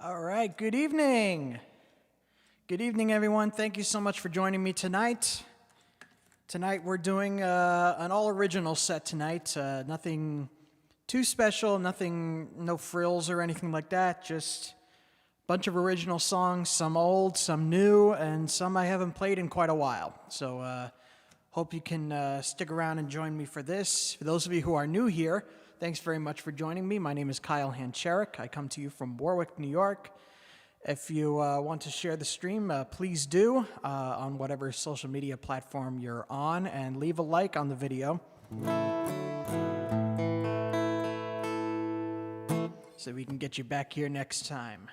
All right, good evening. Good evening, everyone. Thank you so much for joining me tonight. Tonight we're doing an all-original set tonight. Nothing too special, no frills or anything like that. Just a bunch of original songs, some old, some new, and some I haven't played in quite a while. So hope you can stick around and join me for this. For those of you who are new here, thanks very much for joining me. My name is Kyle Hancherek. I come to you from Warwick, New York. If you want to share the stream, please do on whatever social media platform you're on, and leave a like on the video so we can get you back here next time.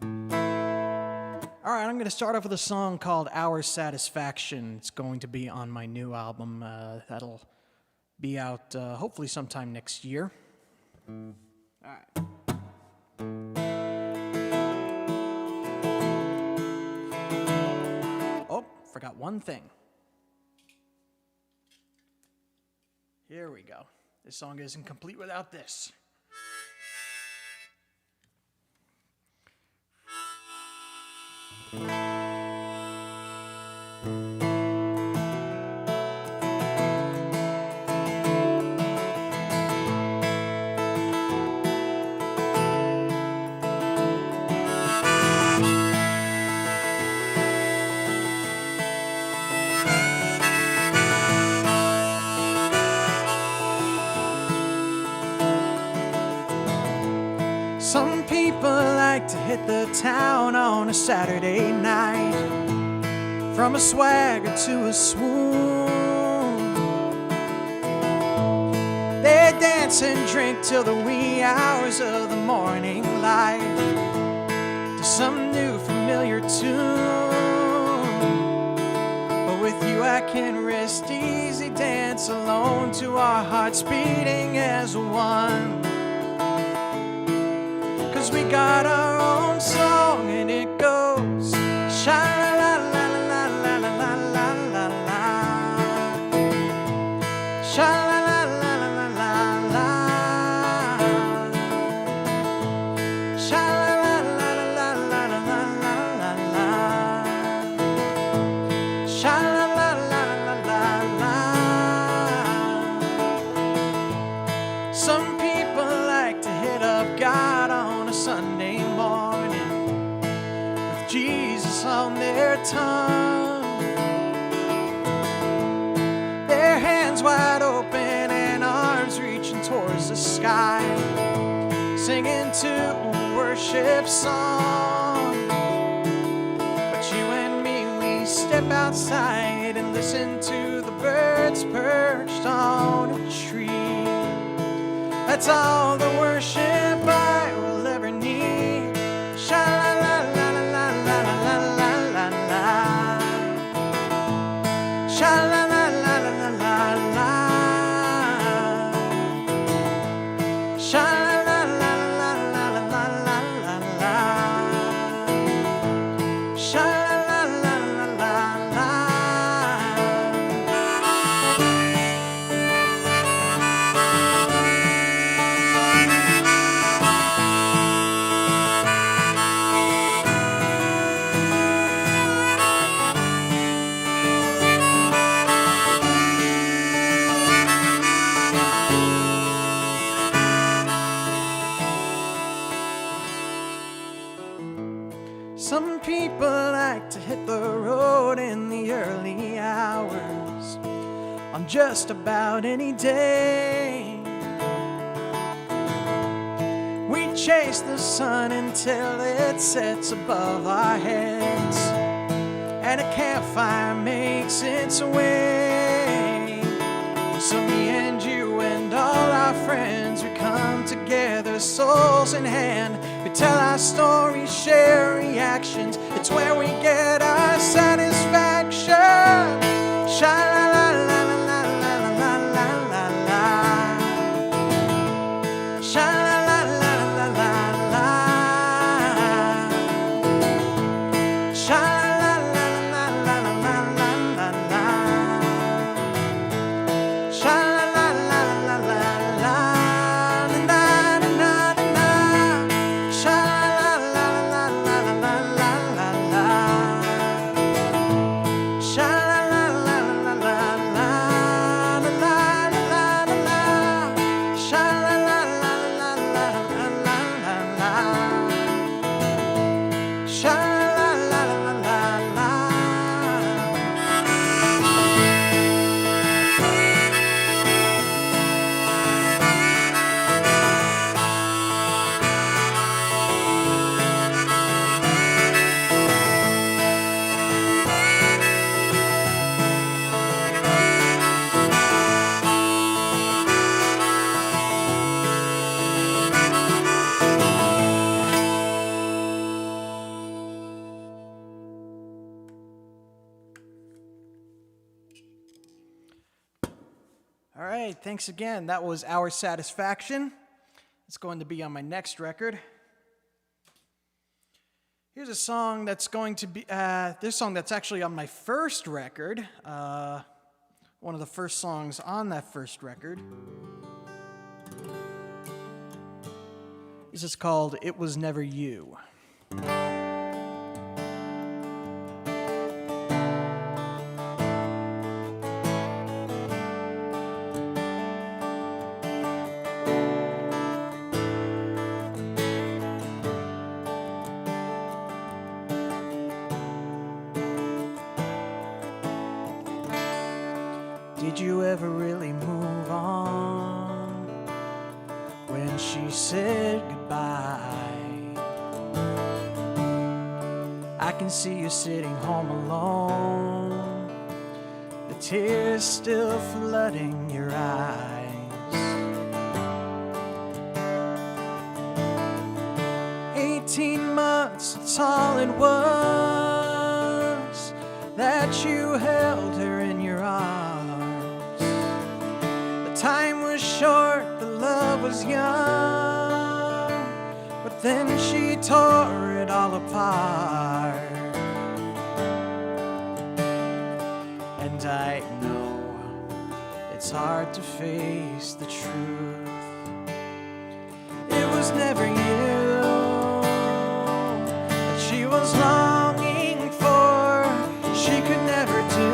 All right, I'm going to start off with a song called Our Satisfaction. It's going to be on my new album that'll be out hopefully sometime next year. All right. Oh, forgot one thing. Here we go. This song isn't complete without this. Some people like to hit the town on a Saturday night, from a swagger to a swoon. They dance and drink till the wee hours of the morning light to some new familiar tune. But with you I can rest easy, dance alone to our hearts beating as one. We got our own song and it goes sha-la-la-la-la-la-la-la-la-la, sha-la-la-la-la-la-la-la, sha-la-la-la-la-la-la-la-la, sha-la-la-la-la-la-la. Some people like to hit up God on Sunday morning with Jesus on their tongue, their hands wide open and arms reaching towards the sky, singing to a worship song. But you and me, we step outside and listen to the birds perched on a tree. That's all the worship I will ever need. Sha-la-la-la-la-la-la-la-la-la, sha-la-la-la-la-la-la-la, sha-la-la-la-la-la-la-la-la, sha-la-la-la-la-la-la. Some people like to hit the road in the early hours on just about any day. We chase the sun until it sets above our heads, and a campfire makes its way. So me and you and all our friends, we come together, souls in hand. We tell our stories, share reactions. It's where we get our satisfaction. Sha-la-la-la-la-la-la-la-la-la, sha-la-la-la-la-la-la, sha-la-la-la-la-la-la-la, sha-la-la-la-la-la-la, na-na-na-na-na, sha-la-la-la. All right, thanks again. That was Our Satisfaction. It's going to be on my next record. Here's a song that's going to be, this song that's actually on my first record, one of the first songs on that first record. This is called It Was Never You. Did you ever really move on when she said goodbye? I can see you sitting home alone, the tears still flooding your eyes. 18 months, it's all it was that you held her in your arms. Time was short, the love was young, but then she tore it all apart. And I know it's hard to face the truth. It was never you that she was longing for, she could never do.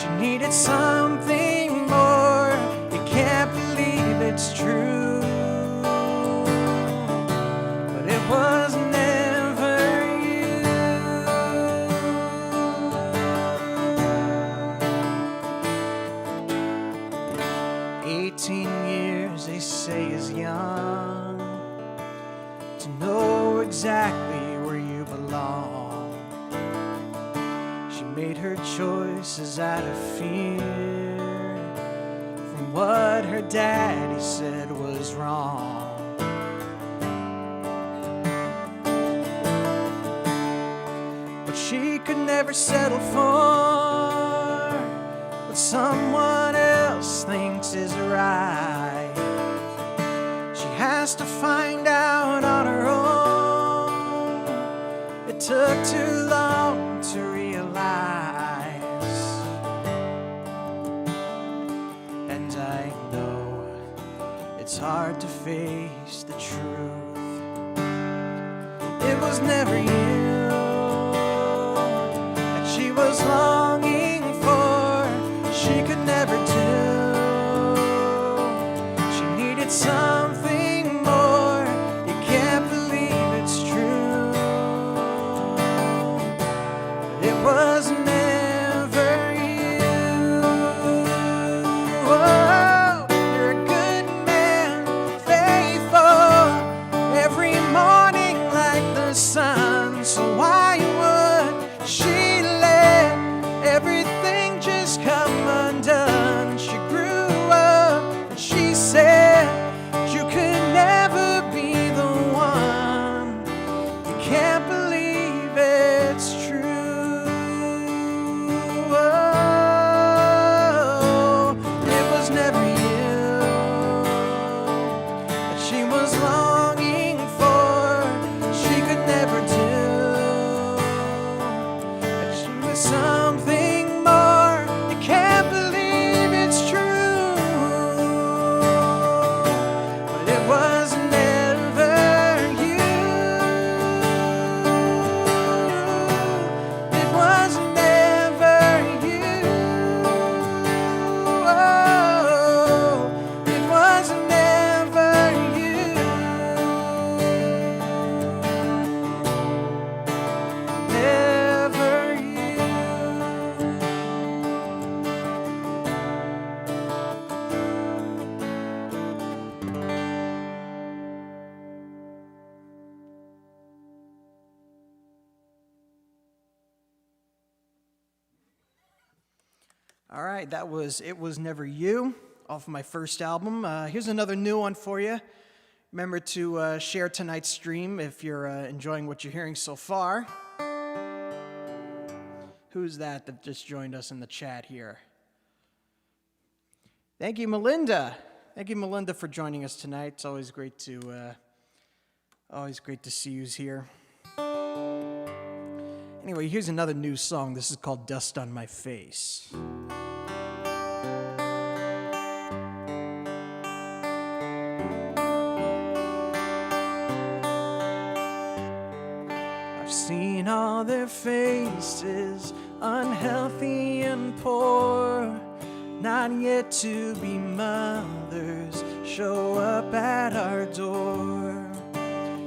She needed something more, you can't believe it's true. But it was never you. 18 years they say is young to know exactly where you belong. She made her choices out of fear from what her daddy said was wrong. But she could never settle for what someone else thinks is right. She has to find out on her own. It took too long to realize, and I know it's hard to face the truth. It was never you that she was longing for, she could never do. She needed something more, you can't believe it's true. It was never you. Oh, you're a good man, faithful, every morning like the sun. So why would she let everything just come undone? She grew up and she said you could never be the one. You can't believe it's true. Oh, it was never you that she was longing for, she could never do. That she was something more, you can't believe it's true. But it was never you. It was never you. Oh, it was never you. Never you. All right, that was It Was Never You off of my first album. Here's another new one for you. Remember to share tonight's stream if you're enjoying what you're hearing so far. Who's that just joined us in the chat here? Thank you, Melinda. Thank you, Melinda, for joining us tonight. It's always great to see you here. Anyway, here's another new song. This is called "Dust on My Face." I've seen all their faces, unhealthy and poor, not yet to be mothers, show up at our door.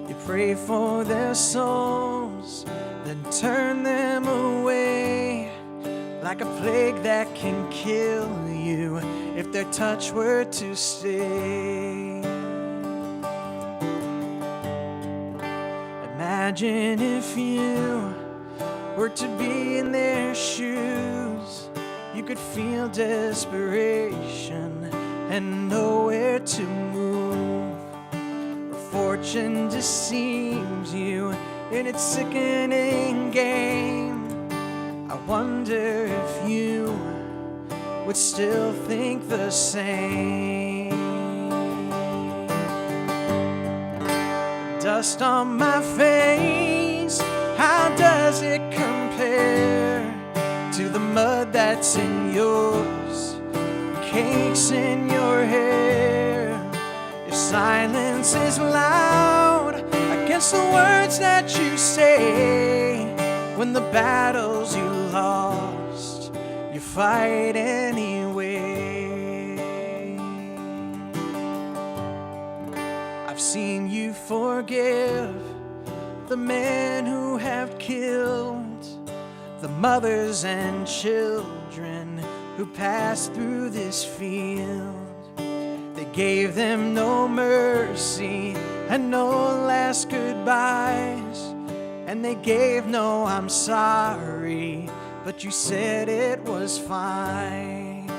You pray for their souls, then turn them away, like a plague that can kill you if their touch were to stay. Imagine if you were to be in their shoes. You could feel desperation and nowhere to move. Or fortune deceives you in its sickening game. I wonder if you would still think the same. Dust on my face, how does it compare to the mud that's in yours, cakes in your hair? Your silence is loud against the words that you say. When the battles you lost, you fight anyway. I've seen you forgive the men who have killed the mothers and children who passed through this field. They gave them no mercy and no last goodbyes, and they gave no I'm sorry, but you said it was fine.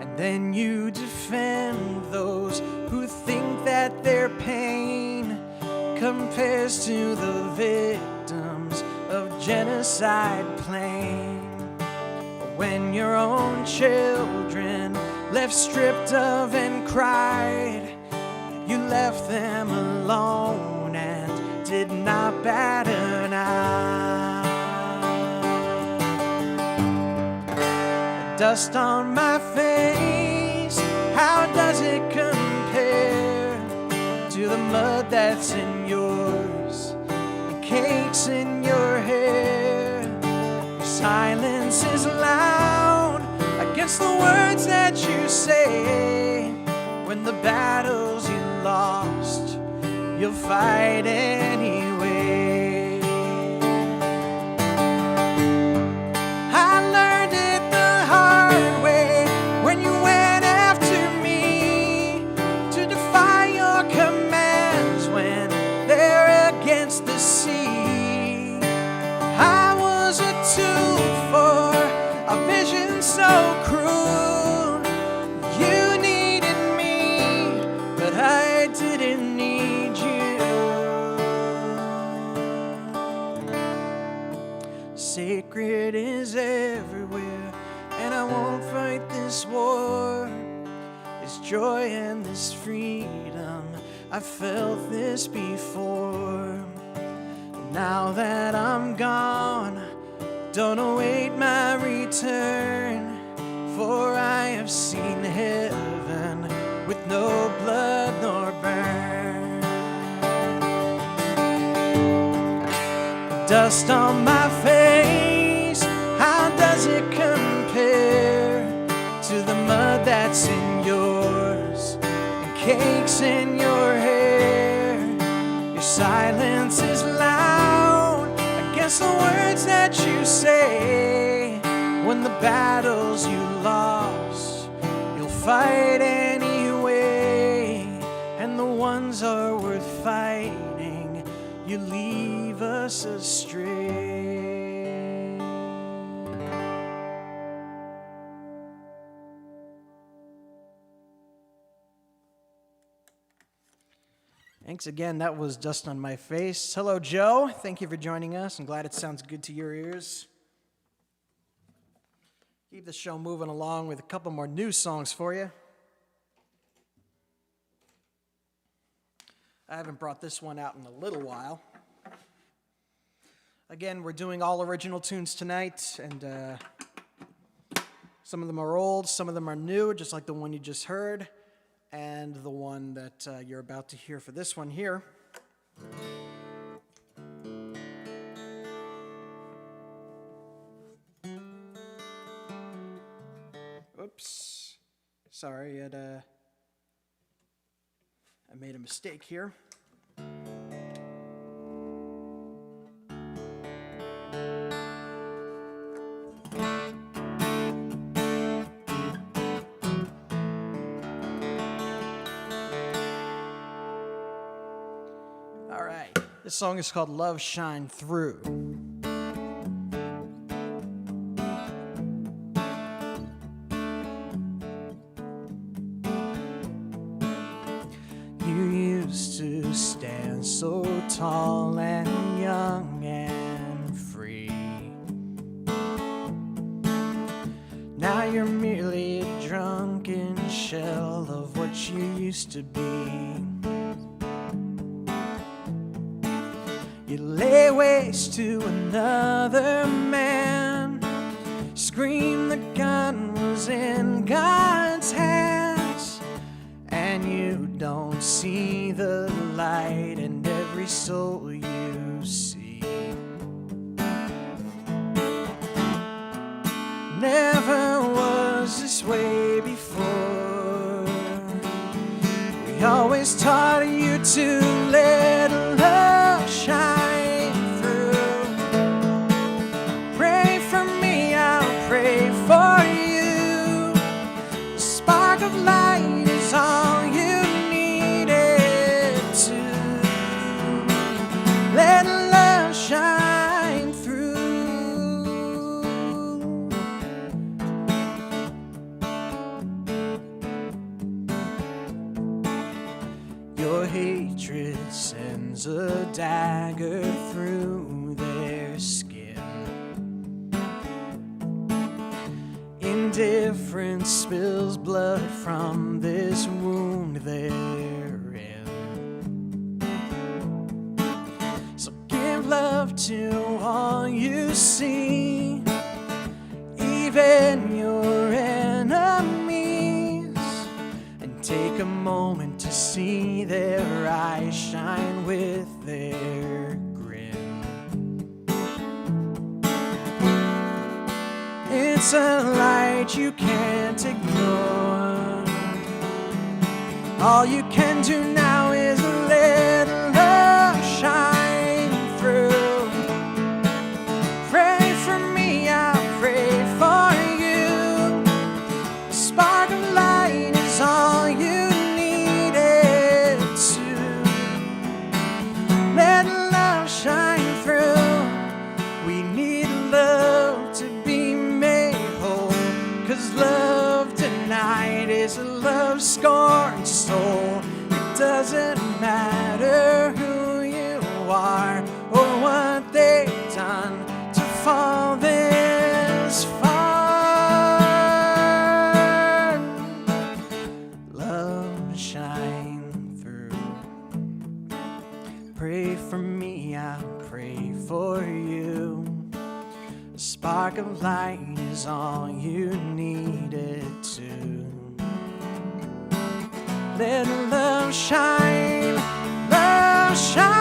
And then you defend those who think that their pain compares to the victims of genocide plain. When your own children left stripped of and cried, you left them alone and did not bat an eye. Dust on my face, how does it compare to the mud that's in yours, the cakes in your hair? Your silence is loud against the words that you say. When the battles you lost, you'll fight anyway. I learned it the hard way when you went after me to defy your commands when they're against the sea. I was a tool for a vision so cruel. You needed me, but I didn't need you. Sacred is everywhere, and I won't fight this war. This joy and this freedom, I felt this before. Now that I'm gone, don't await my return, for I have seen heaven with no blood nor burn. Dust on my face, how does it compare to the mud that's in yours and cakes in your hair? Your silence is loud against the words that you say. When the battles you lost, you'll fight anyway. And the ones are worth fighting, you leave us astray. Thanks again. That was Dust on My Face. Hello, Joe. Thank you for joining us. I'm glad it sounds good to your ears. Keep the show moving along with a couple more new songs for you. I haven't brought this one out in a little while. Again, we're doing all original tunes tonight, and some of them are old, some of them are new, just like the one you just heard, and the one that you're about to hear for this one here. Oops. Sorry, I made a mistake here. All right. This song is called Love Shine Through. To stand so tall and young and free. Now you're merely a drunken shell of what you used to be. You lay waste to another man, scream the gun was in God's hands, and you don't see the light in every soul you see. Never was this way before. We always taught you to let love shine through. Pray for me, I'll pray for you. The spark of light is all you let love shine through. Your hatred sends a dagger through their skin. Indifference spills blood from this wound they're in. Love to all you see, even your enemies, and take a moment to see their eyes shine with their grin. It's a light you can't ignore. All you can do now is let love shine. Pray for me, I'll pray for you. A spark of light is all you needed to let love shine through. We need love to be made whole, 'cause love tonight is a love-scorned soul. It doesn't matter who you are or what they've done to fall this far. Love shine through. Pray for me, I'll pray for you. A spark of light is all you needed to let love shine, love shine.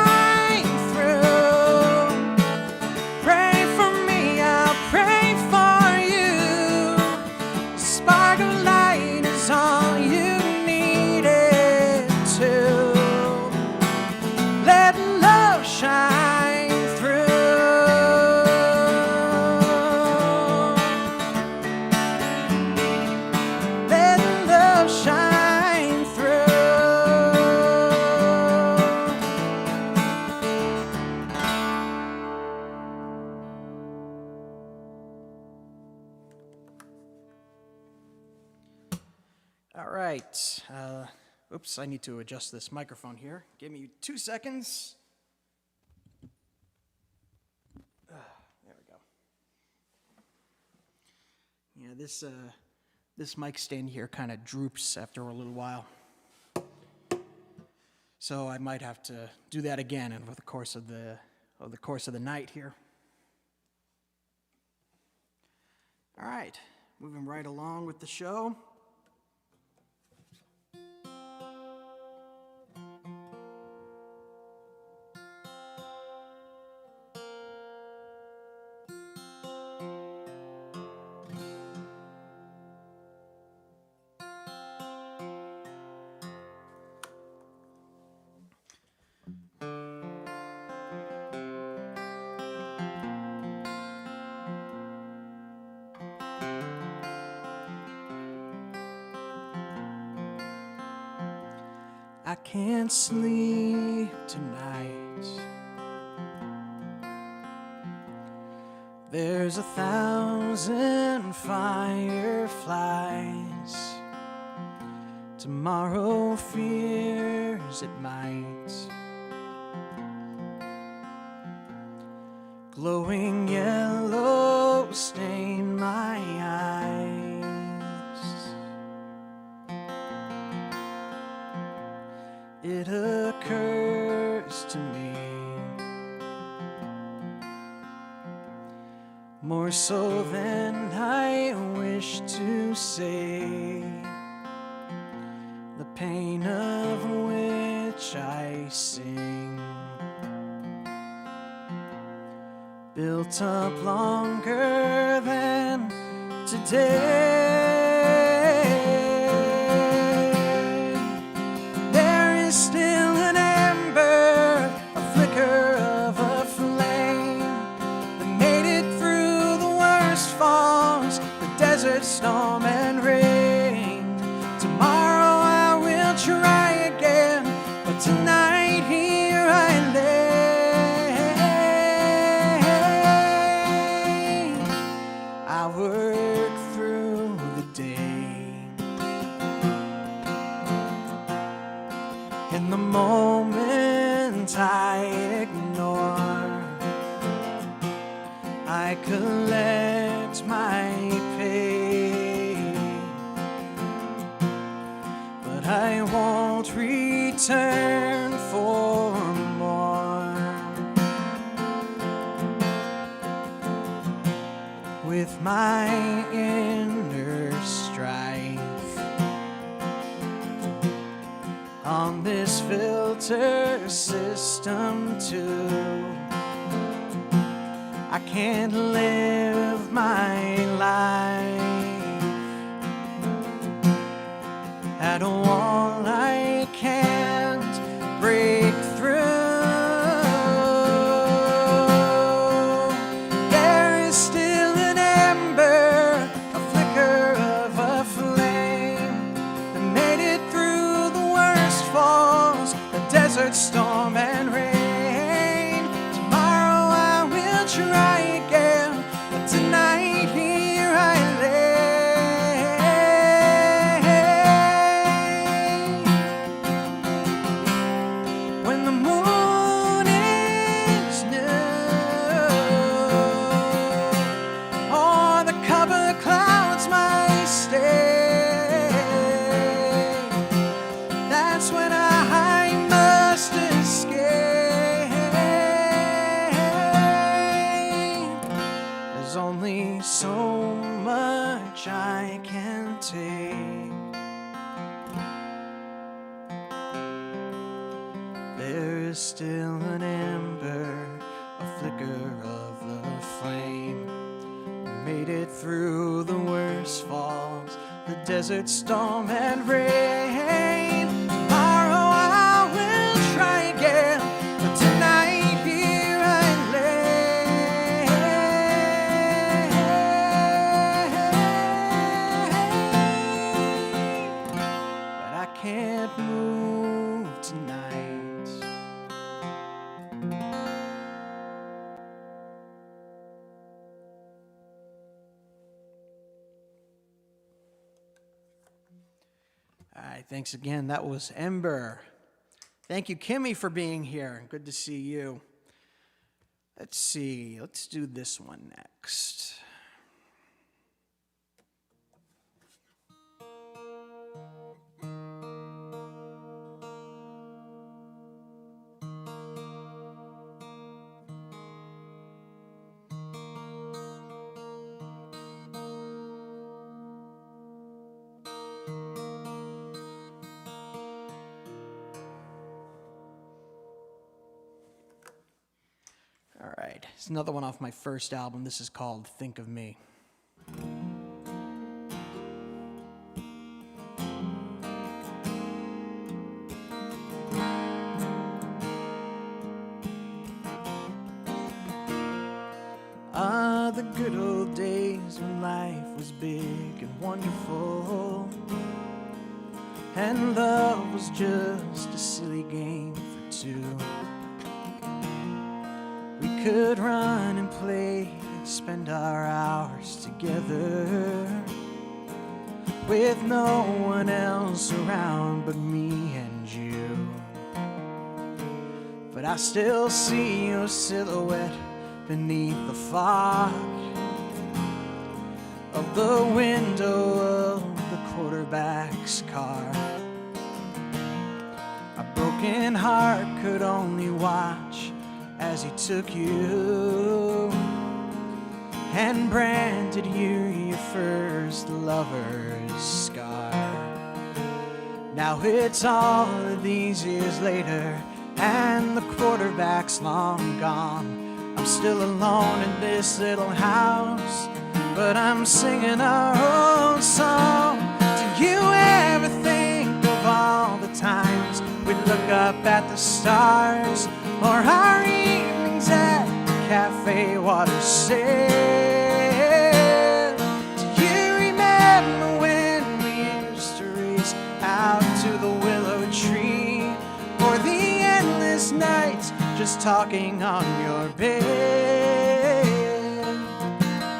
All right. Oops, I need to adjust this microphone here. Give me 2 seconds. There we go. Yeah, This mic stand here kind of droops after a little while. So I might have to do that again over the course of the night here. All right, moving right along with the show. I can't sleep tonight. There's 1,000 fireflies. Tomorrow fears it might. Glowing yellow stain my eyes. It occurs to me, more so than I wish to say, the pain of which I sing, built up longer than today. Still an ember, a flicker of a flame that made it through the worst falls, the desert, storm, and rain. Tomorrow I will try again, but tonight here I lay. I work through the day. In the moment I ignore, I collect my pay, but I won't return for more. With my inner strife on this filter system too, I can't live my life at a wall I can't break through. There is still an ember, a flicker of a flame that made it through the worst falls, the desert, storm, and rain. Tomorrow I will try again, but tonight here I lay. When the moon is new, or the cover clouds might stay, that's when I must escape. There's only so much I can take. There is still an ember, a flicker of the flame, made it through the worst falls, the desert, storm, and rain. Tomorrow I will try again, but tonight here I lay. But I can't move tonight. All right, thanks again. That was Ember. Thank you, Kimmy, for being here. Good to see you. Let's see. Let's do this one next. It's another one off my first album. This is called Think of Me. The good old days when life was big and wonderful, and love was just a silly game for two. We could run and play and spend our hours together, with no one else around but me and you. But I still see your silhouette beneath the fog of the window of the quarterback's car. A broken heart could only watch as he took you and branded you your first lover's scar. Now it's all of these years later, and the quarterback's long gone. I'm still alone in this little house, but I'm singing our old song. Do you ever think of all the times we'd look up at the stars, or our evenings at the cafe watershed? Do you remember when we used to race out to the willow tree, or the endless nights just talking on your bed?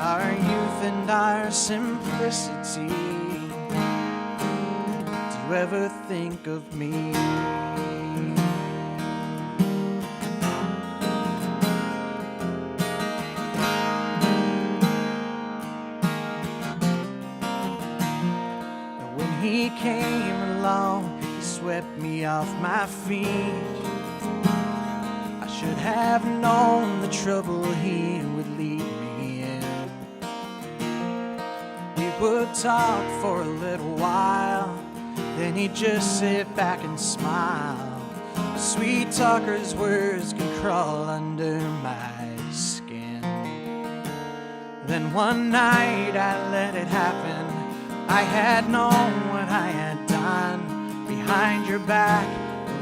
Our youth and our simplicity. Do you ever think of me? When he came along, he swept me off my feet. Should have known the trouble he would lead me in. We would talk for a little while, then he'd just sit back and smile. A sweet talker's words can crawl under my skin. Then one night I let it happen. I had known what I had done. Behind your back,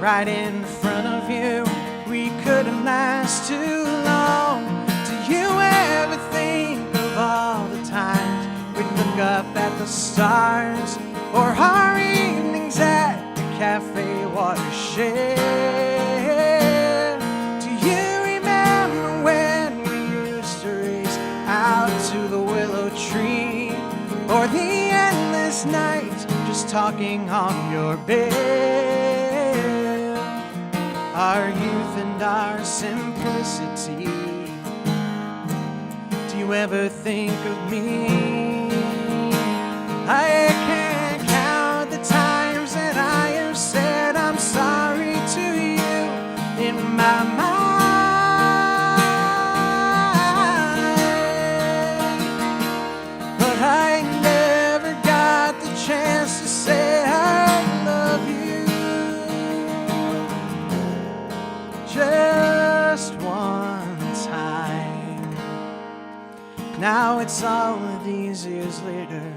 right in front of you, we couldn't last too long. Do you ever think of all the times we'd look up at the stars, or our evenings at the cafe watershed? Do you remember when we used to race out to the willow tree, or the endless nights just talking on your bed? Our youth and our simplicity. Do you ever think of me? I can't count the times that I have said I'm sorry to you in my mind, but I never got the chance to say I love you. Just one time. Now it's all of these years later,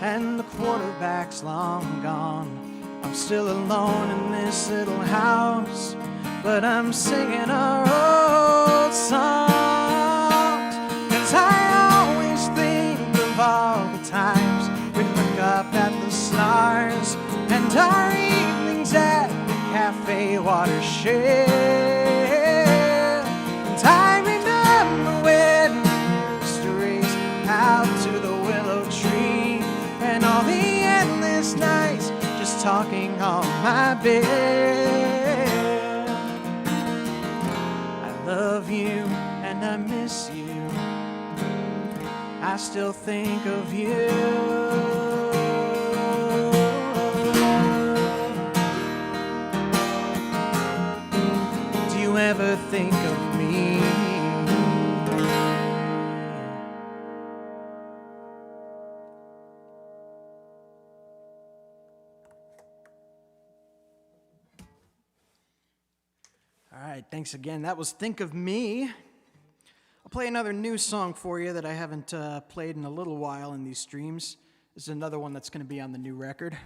and the quarterback's long gone. I'm still alone in this little house, but I'm singing our old songs. 'Cause I always think of all the times we look up at the stars, and our evenings at the cafe watershed. And I remember when we used to race out to the willow tree, and all the endless nights just talking on my bed. I love you and I miss you. I still think of you. Do you ever think of me? All right, thanks again. That was Think of Me. I'll play another new song for you that I haven't played in a little while in these streams. This is another one that's going to be on the new record.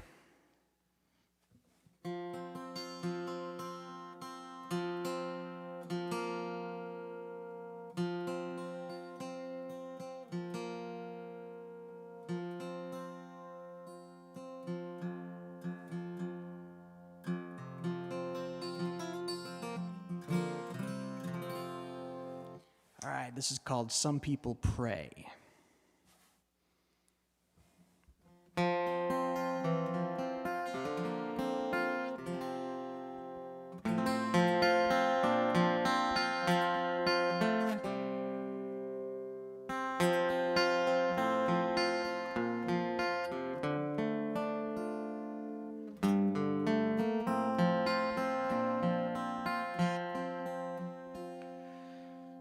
All right, this is called Some People Pray.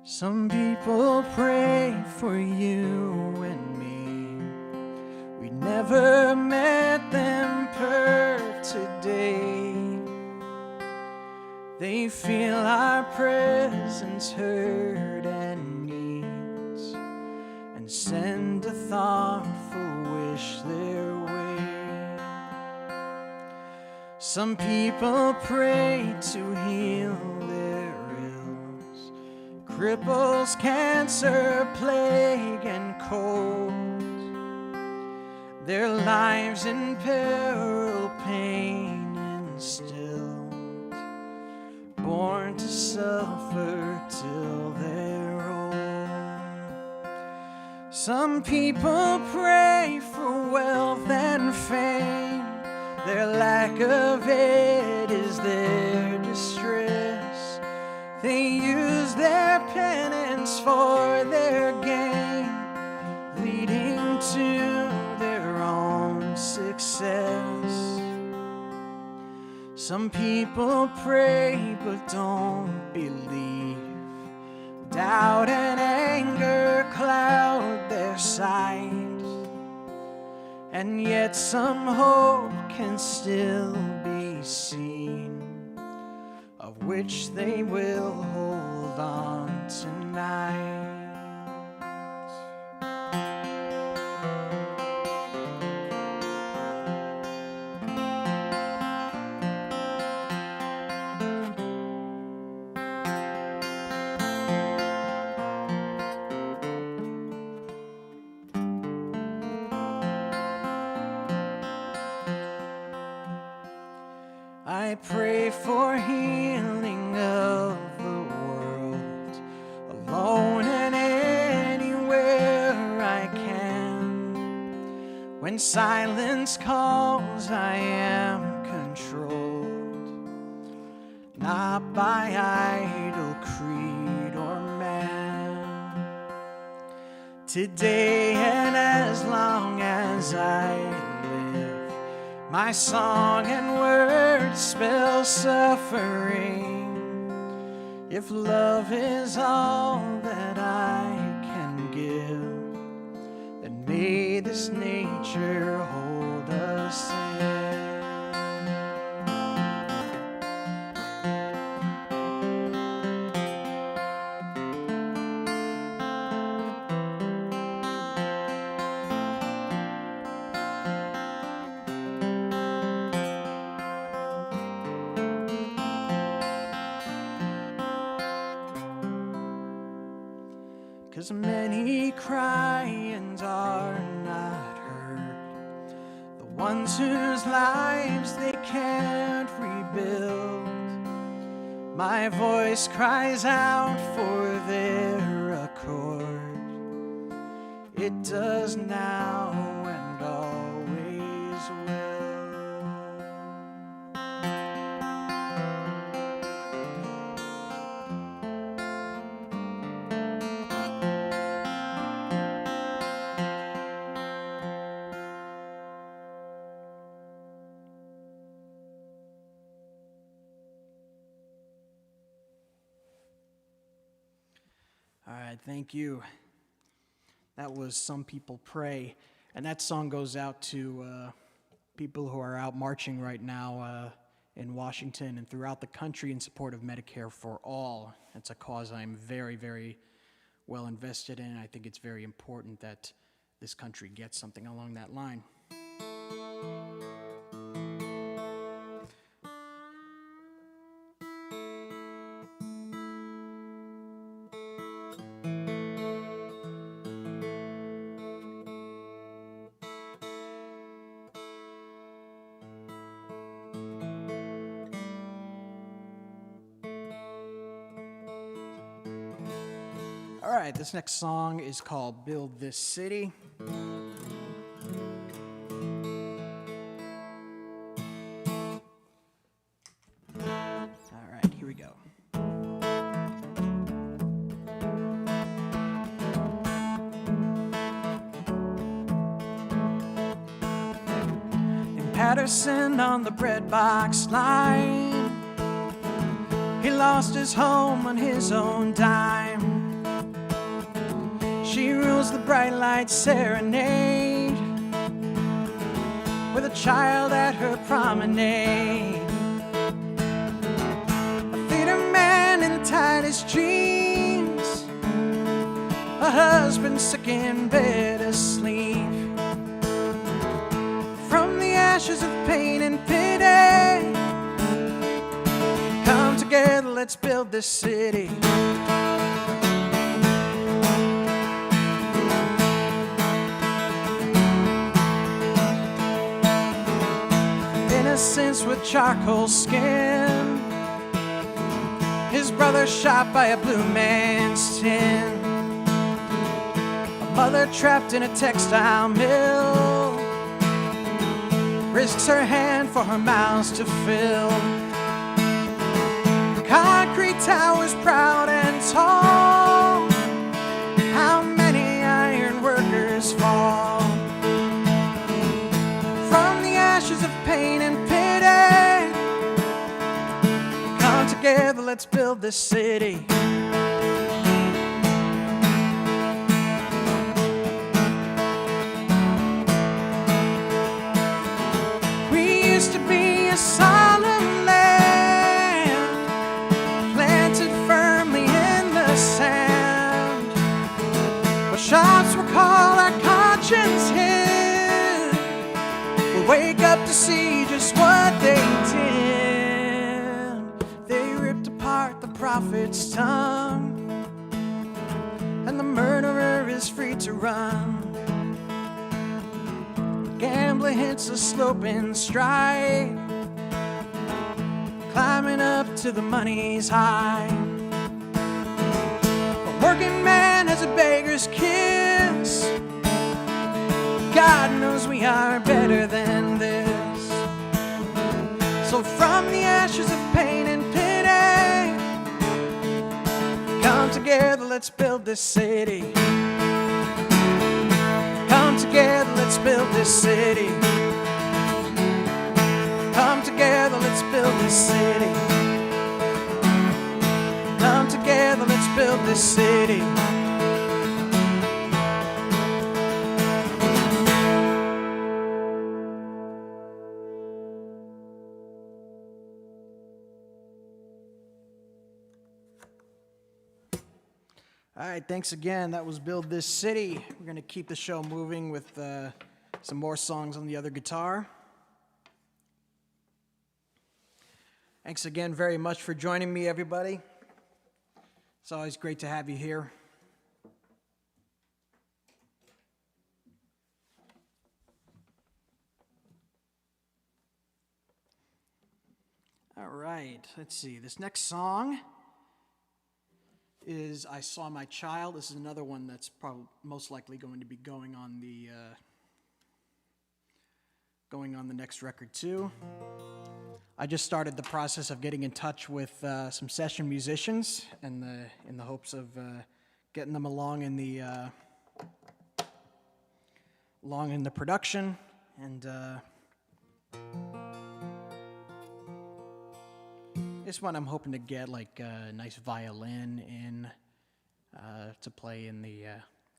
Some people pray for you and me. We never met them per today. They feel our presence, hurt and needs, and send a thoughtful wish their way. Some people pray to heal their ills, cripples, cancer, plague, and cold. Their lives in peril, pain instilled, born to suffer till they're old. Some people pray for wealth and fame. Their lack of it is their distress. They use their penance for their gain, leading to their own success. Some people pray but don't believe. Doubt and anger cloud their sight, and yet some hope can still be seen, of which they will hold on tonight. I pray for healing of the world, alone and anywhere I can. When silence calls, I am controlled, not by idle creed or man. Today and as long as I live, my song and words spell suffering. If love is all that I can give, then may this nature hold us in. Cause many cry and are not heard, the ones whose lives they can't rebuild. My voice cries out for their accord. It does now and always will. All right, thank you. That was Some People Pray. And that song goes out to people who are out marching right now in Washington and throughout the country in support of Medicare for All. It's a cause I'm very, very well invested in. I think it's very important that this country gets something along that line. All right, this next song is called Build This City. All right, here we go. In Patterson on the bread box line, he lost his home on his own dime. She rules the bright light serenade with a child at her promenade. A theater man in the tightest jeans, a husband sick in bed asleep. From the ashes of pain and pity, come together, let's build this city. Innocence with charcoal skin, his brother shot by a blue man's tin. A mother trapped in a textile mill risks her hand for her mouths to fill. Concrete towers proud and tall, how many iron workers fall. From the ashes of pain and pity, come together, let's build this city. We used to be a solemn land, planted firmly in the sand, where shops were called our conscience hid. We'll wake up to see just what they did. They ripped apart the prophet's tongue, and the murderer is free to run. Gambler hits a sloping stride, climbing up to the money's high. A working man has a beggar's kiss. God knows we are better than this. So from the ashes of pain and pity, come together, let's build this city. Come together, let's build this city. Come together, let's build this city. Come together, let's build this city. All right, thanks again. That was Build This City. We're going to keep the show moving with some more songs on the other guitar. Thanks again very much for joining me, everybody. It's always great to have you here. All right, let's see. This next song is I Saw My Child. This is another one that's probably most likely going to be going on the next record too. I just started the process of getting in touch with some session musicians and in the hopes of getting them along in the production. And this one I'm hoping to get like a nice violin in to play in the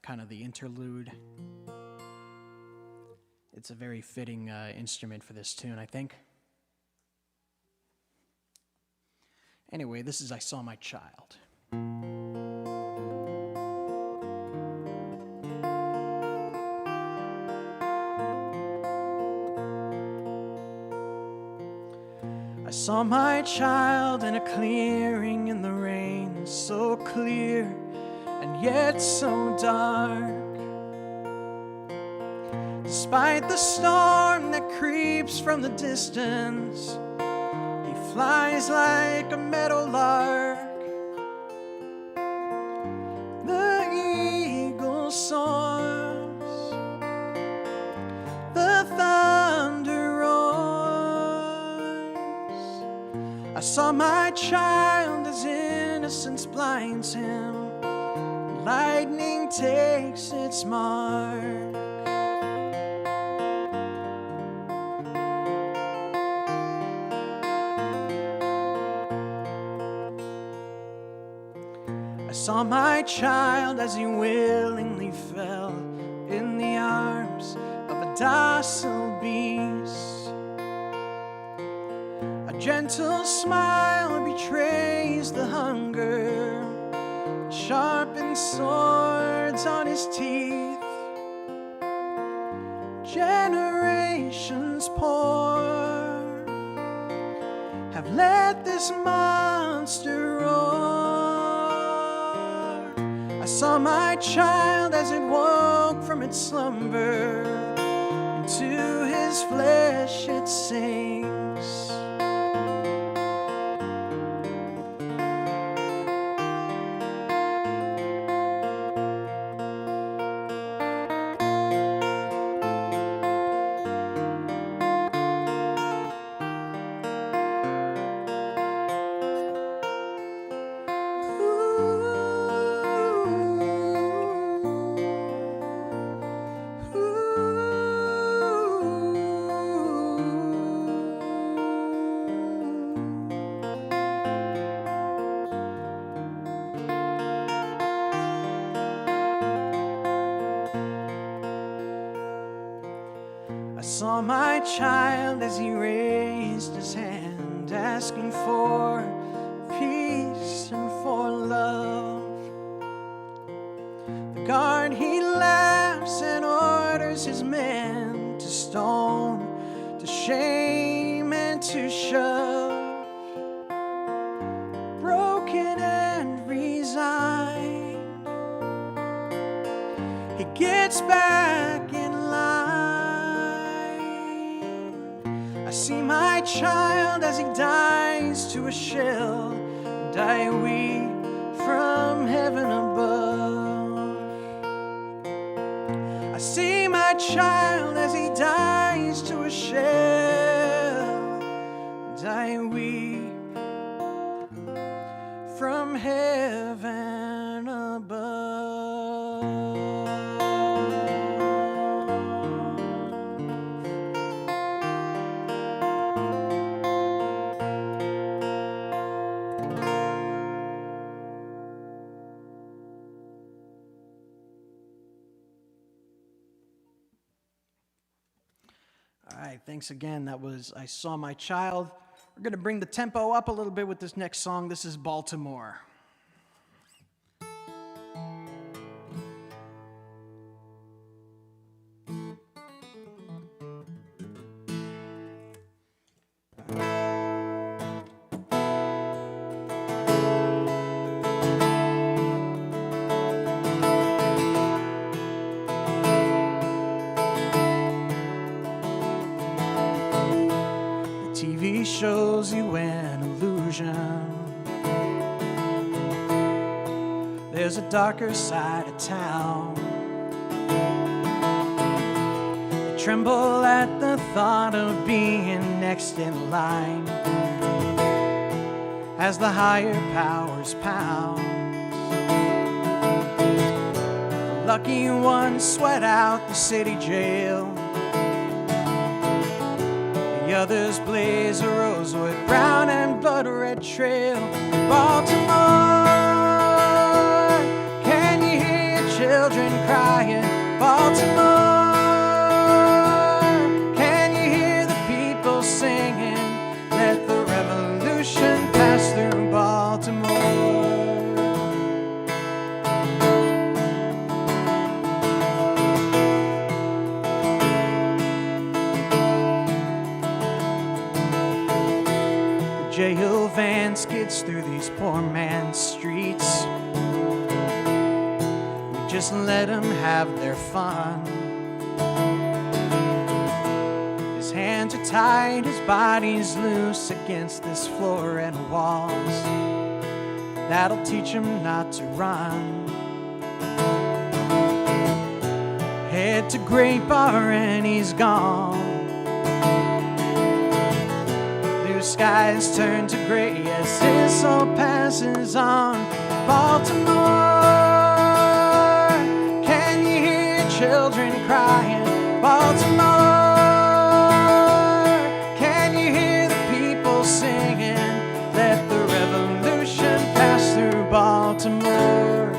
kind of the interlude. It's a very fitting instrument for this tune, I think. Anyway, this is I Saw My Child. saw my child in a clearing in the rain, so clear and yet so dark. Despite the storm that creeps from the distance, he flies like a meadowlark. The eagle soars, the thunder roars. I saw my child as innocence blinds him, lightning takes its mark. I saw my child as he willingly fell in the arms of a docile beast. A gentle smile betrays the hunger, sharpened swords on his teeth. Generations poor have let this monster roar. I saw my child as it woke from its slumber, into his flesh it sinks. I saw my child as he raised his hand, asking for peace and for love. The guard, he laughs and orders his men to stone, to shame and to shove. Broken and resigned, he gets back in line. I see my child as he dies to a shell, and I weep from heaven above. I see my child as he dies to a shell, and I weep from heaven above. All right, thanks again. That was I Saw My Child. We're going to bring the tempo up a little bit with this next song. This is Baltimore. TV shows you an illusion. There's a darker side of town. They tremble at the thought of being next in line as the higher powers pound. The lucky ones sweat out the city jail. The others blaze a rosewood brown and blood red trail. Baltimore, can you hear children crying? Baltimore, can you hear the people singing? Let the revolution pass through Baltimore. kids through these poor man's streets. We just let them have their fun. His hands are tied, his body's loose against this floor and walls. That'll teach him not to run. Head to Great Bar and he's gone. Blue skies turn to gray as his soul passes on. Baltimore, can you hear children crying? Baltimore, can you hear the people singing? Let the revolution pass through Baltimore.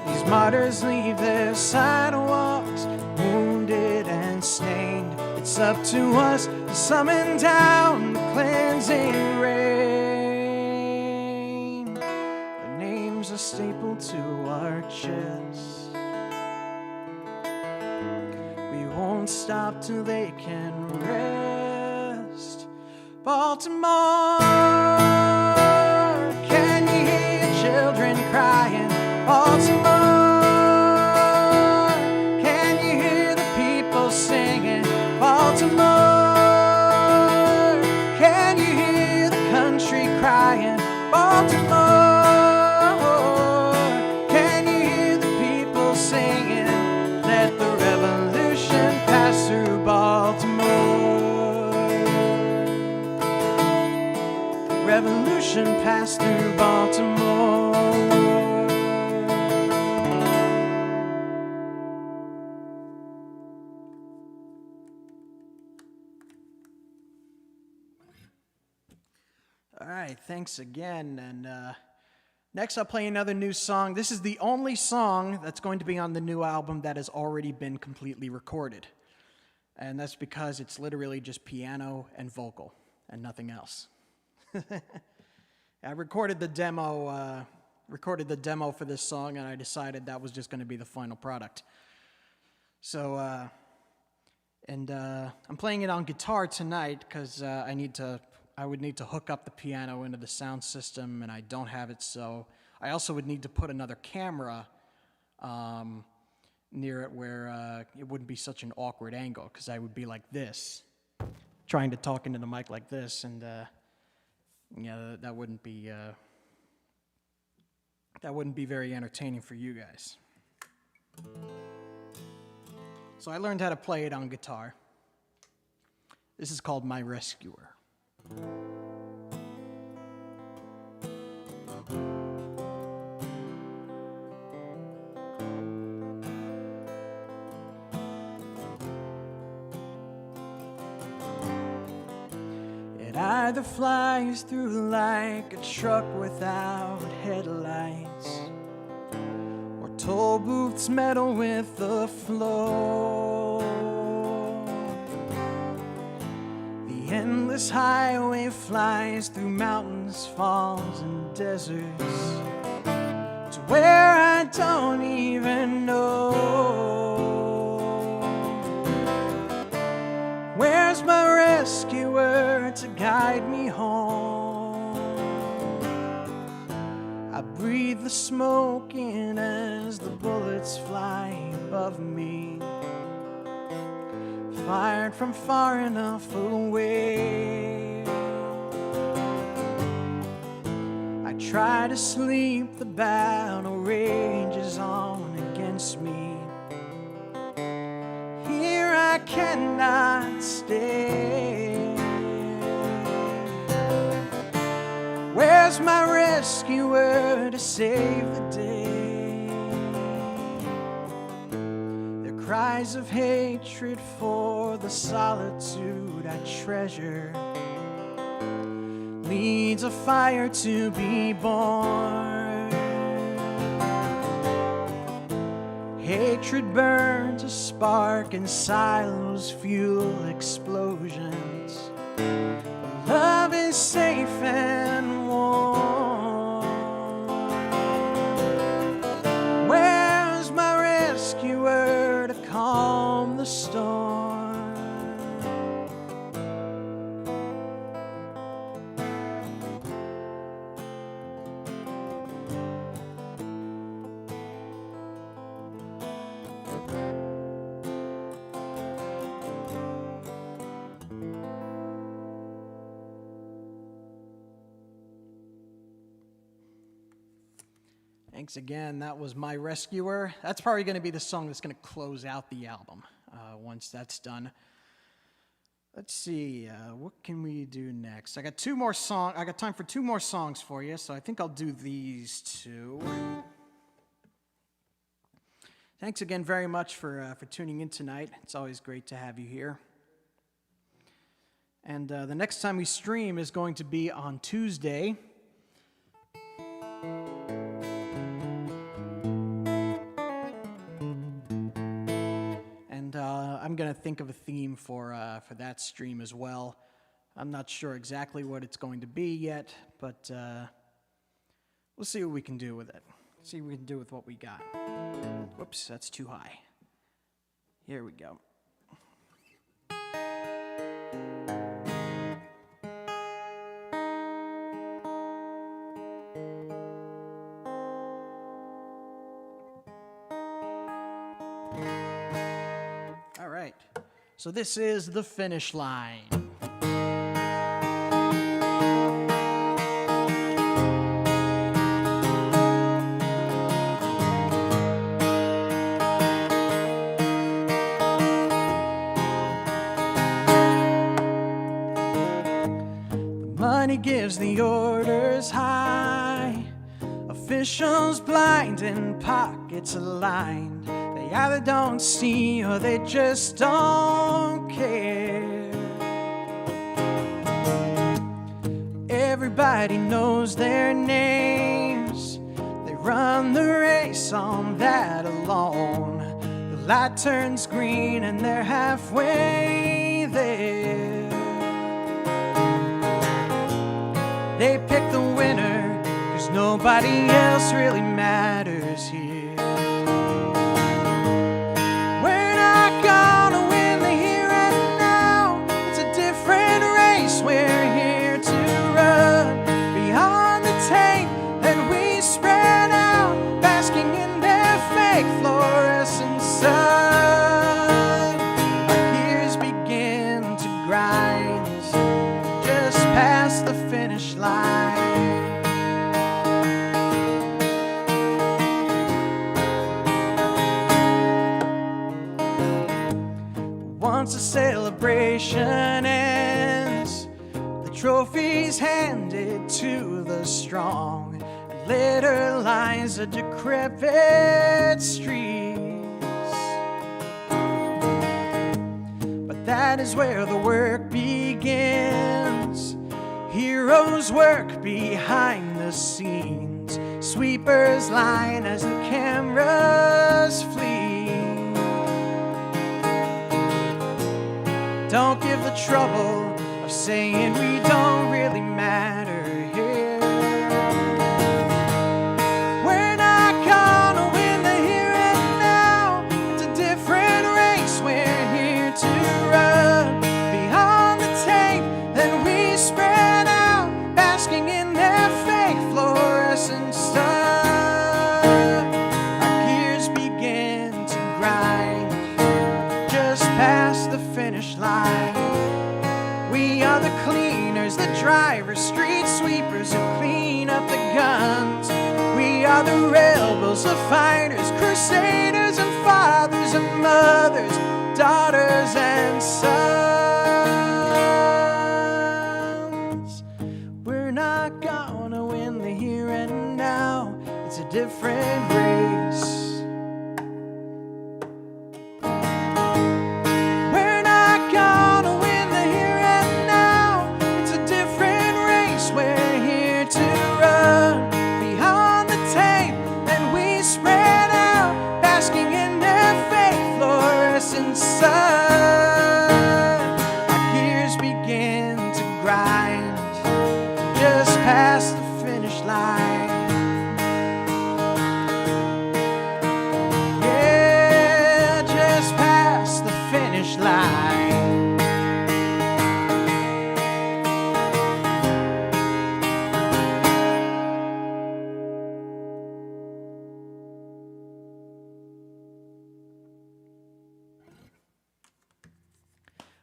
These martyrs leave their sidewalks wounded and stained. It's up to us to summon down the cleansing rain. Their names are stapled to our chests. We won't stop till they can rest. Baltimore, can you hear children crying? Baltimore, can you hear the people singing? Baltimore, can you hear the country crying? Baltimore, can you hear the people singing? Let the revolution pass through Baltimore. Revolution pass through Baltimore. All right, thanks again. And next I'll play another new song. This is the only song that's going to be on the new album that has already been completely recorded. And that's because it's literally just piano and vocal and nothing else. I recorded the demo for this song, and I decided that was just going to be the final product. So, I'm playing it on guitar tonight because I would need to hook up the piano into the sound system, and I don't have it, so I also would need to put another camera near it where it wouldn't be such an awkward angle, because I would be like this, trying to talk into the mic like this, and yeah, that wouldn't be very entertaining for you guys. So I learned how to play it on guitar. This is called My Rescuer. It either flies through like a truck without headlights, or toll booths meddle with the flow. The endless highway flies through mountains, falls, and deserts to where I don't even know. Where's my rescuer to guide me home? I breathe the smoke in as the bullets fly above me, fired from far enough away. I try to sleep, the battle rages on against me. Here I cannot stay. Where's my rescuer to save the day? Their cries of hatred for the solitude I treasure leads a fire to be born. Hatred burns a spark and silos fuel explosions. Love is safe and warm. Where's my rescuer to calm the storm? Thanks again. That was My Rescuer. That's probably going to be the song that's going to close out the album once that's done. Let's see, what can we do next? I got two more songs. I got time for two more songs for you, so I think I'll do these two. Thanks again very much for tuning in tonight. It's always great to have you here. And the next time we stream is going to be on Tuesday. I'm going to think of a theme for that stream as well. I'm not sure exactly what it's going to be yet, but we'll see what we can do with it. See what we can do with what we got. Whoops, that's too high. Here we go. So this is The Finish Line. The money gives the orders high, officials blind and pockets aligned. They either don't see or they just don't care. Everybody knows their names. They run the race on that alone. The light turns green and they're halfway there. They pick the winner 'cause nobody else really matters here. Once the celebration ends, the trophy's handed to the strong, and later lies a decrepit streets. But that is where the work begins. Heroes work behind the scenes. Sweepers line as the cameras flee. Don't give the trouble of saying we don't really matter here. We're not gonna win the here and now. It's a different race we're here to run. Beyond the tape, then we spread out, basking in their fake fluorescent sun. Our gears begin to grind just past the finish line. We are the cleaners, the drivers, street sweepers who clean up the guns. We are the rebels, the fighters, crusaders and fathers and mothers, daughters and sons. We're not gonna win the here and now. It's a different race.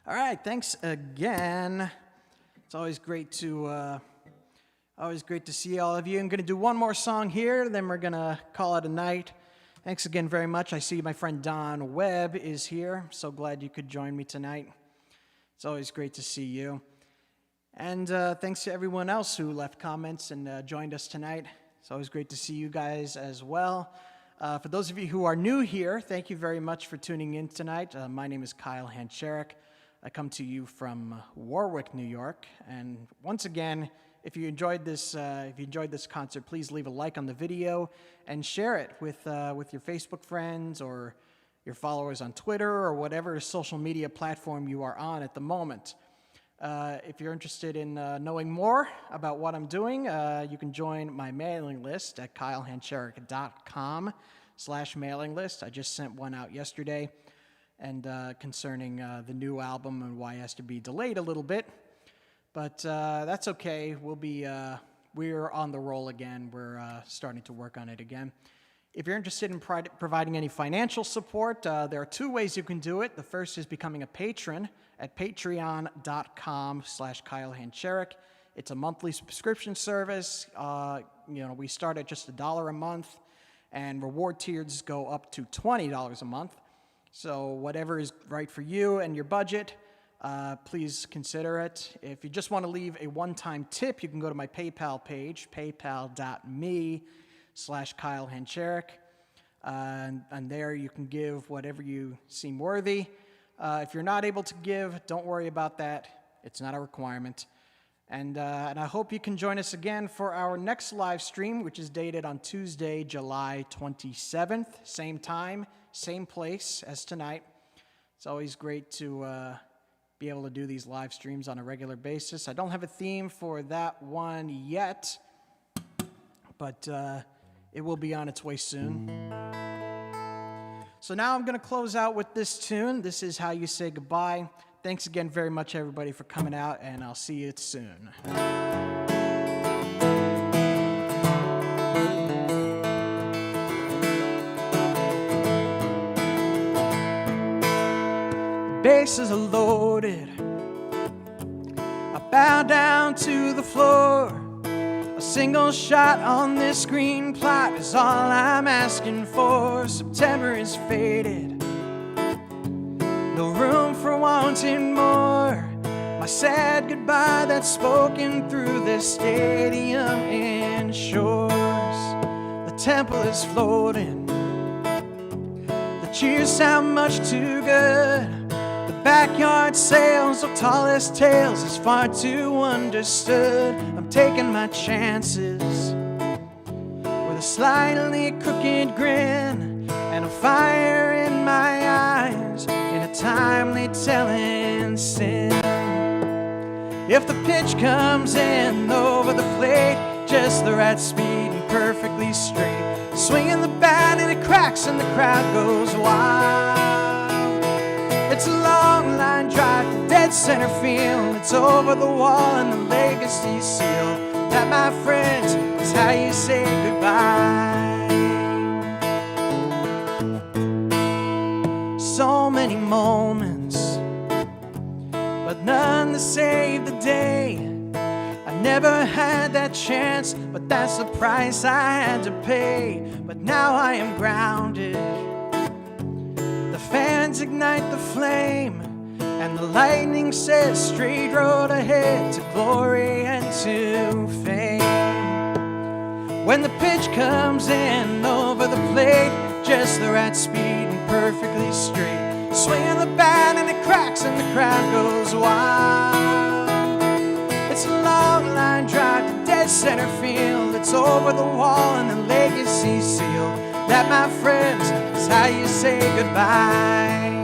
All right, thanks again. It's always great to Always great to see all of you. I'm going to do one more song here, then we're going to call it a night. Thanks again very much. I see my friend Don Webb is here. So glad you could join me tonight. It's always great to see you. And thanks to everyone else who left comments and joined us tonight. It's always great to see you guys as well. For those of you who are new here, thank you very much for tuning in tonight. My name is Kyle Hancherek. I come to you from Warwick, New York. And once again, if you enjoyed this concert, please leave a like on the video and share it with your Facebook friends or your followers on Twitter or whatever social media platform you are on at the moment. If you're interested in knowing more about what I'm doing, you can join my mailing list at kylehancherek.com/mailing list. I just sent one out yesterday, and concerning the new album and why it has to be delayed a little bit. But that's okay. We're on the roll again. We're starting to work on it again. If you're interested in providing any financial support, there are two ways you can do it. The first is becoming a patron at patreon.com/KyleHancherek. It's a monthly subscription service. We start at just $1 a month, and reward tiers go up to $20 a month. So whatever is right for you and your budget, please consider it. If you just want to leave a one-time tip, you can go to my PayPal page, paypal.me/KyleHancherek. And there you can give whatever you seem worthy. If you're not able to give, don't worry about that. It's not a requirement. And I hope you can join us again for our next live stream, which is dated on Tuesday, July 27th. Same time, same place as tonight. It's always great to be able to do these live streams on a regular basis. I don't have a theme for that one yet, but it will be on its way soon. So now I'm going to close out with this tune. This is How You Say Goodbye. Thanks again very much, everybody, for coming out, and I'll see you soon. Bases are loaded. I bow down to the floor. A single shot on this screen plot is all I'm asking for. September is faded. No room for wanting more. My sad goodbye that's spoken through this stadium ensures. The temple is floating. The cheers sound much too good. Backyard sales of tallest tales is far too understood. I'm taking my chances with a slightly crooked grin and a fire in my eyes in a timely telling sin. If the pitch comes in over the plate, just the right speed and perfectly straight, swinging the bat and it cracks and the crowd goes wild. It's a long line drive to dead center field. It's over the wall and the legacy seal. That, my friends, is how you say goodbye. So many moments, but none to save the day. I never had that chance, but that's the price I had to pay. But now I am grounded. The fans ignite the flame, and the lightning says straight road ahead to glory and to fame. When the pitch comes in over the plate, just the right speed and perfectly straight, swinging the bat and it cracks and the crowd goes wild. It's a long line drive to dead center field. It's over the wall and the legacy seal. That, my friends, is how you say goodbye.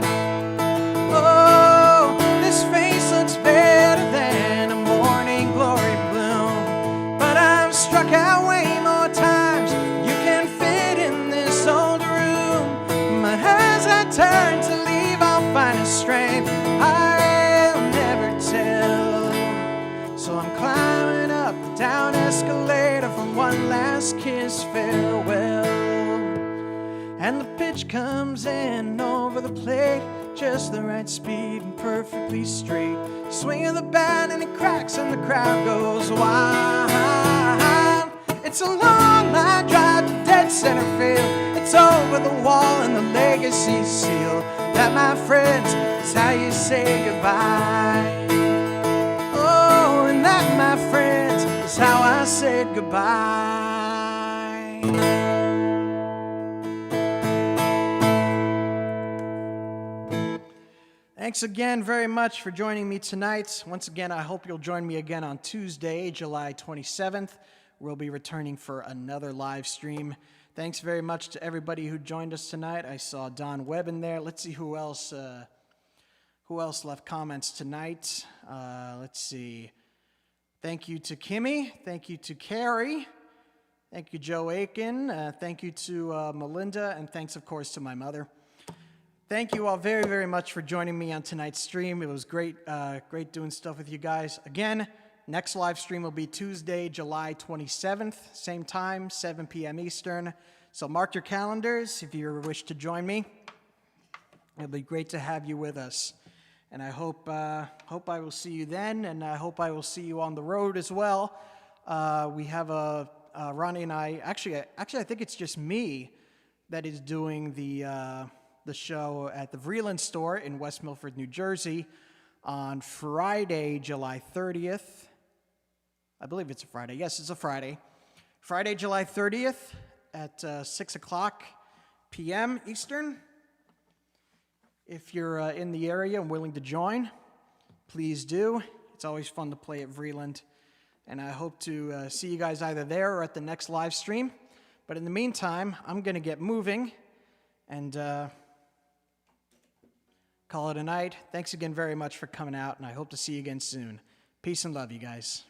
Oh, this face looks better than a morning glory bloom, but I've struck out way more times. You can fit in this old room, but as I turn to leave, I'll find a strength I'll never tell. So I'm climbing up the down escalator for one last kiss farewell. And the pitch comes in over the plate, just the right speed and perfectly straight, swinging the bat and it cracks and the crowd goes wild. It's a long line drive to dead center field. It's over the wall and the legacy seal. That, my friends, is how you say goodbye. Oh, and that, my friends, is how I said goodbye. Thanks again very much for joining me tonight. Once again, I hope you'll join me again on Tuesday, July 27th. We'll be returning for another live stream. Thanks very much to everybody who joined us tonight. I saw Don Webb in there. Let's see who else left comments tonight. Let's see. Thank you to Kimmy. Thank you to Carrie. Thank you, Joe Aiken. Thank you to Melinda. And thanks, of course, to my mother. Thank you all very, very much for joining me on tonight's stream. It was great doing stuff with you guys. Again, next live stream will be Tuesday, July 27th, same time, 7 p.m. Eastern. So mark your calendars if you wish to join me. It'll be great to have you with us. And I hope I will see you then, and I hope I will see you on the road as well. We have Ronnie and I, actually I think it's just me that is doing the show at the Vreeland store in West Milford, New Jersey on Friday, July 30th. I believe it's a Friday. Yes, it's a Friday. Friday, July 30th at 6 o'clock p.m. Eastern. If you're in the area and willing to join, please do. It's always fun to play at Vreeland. And I hope to see you guys either there or at the next live stream. But in the meantime, I'm going to get moving and call it a night. Thanks again very much for coming out, and I hope to see you again soon. Peace and love, you guys.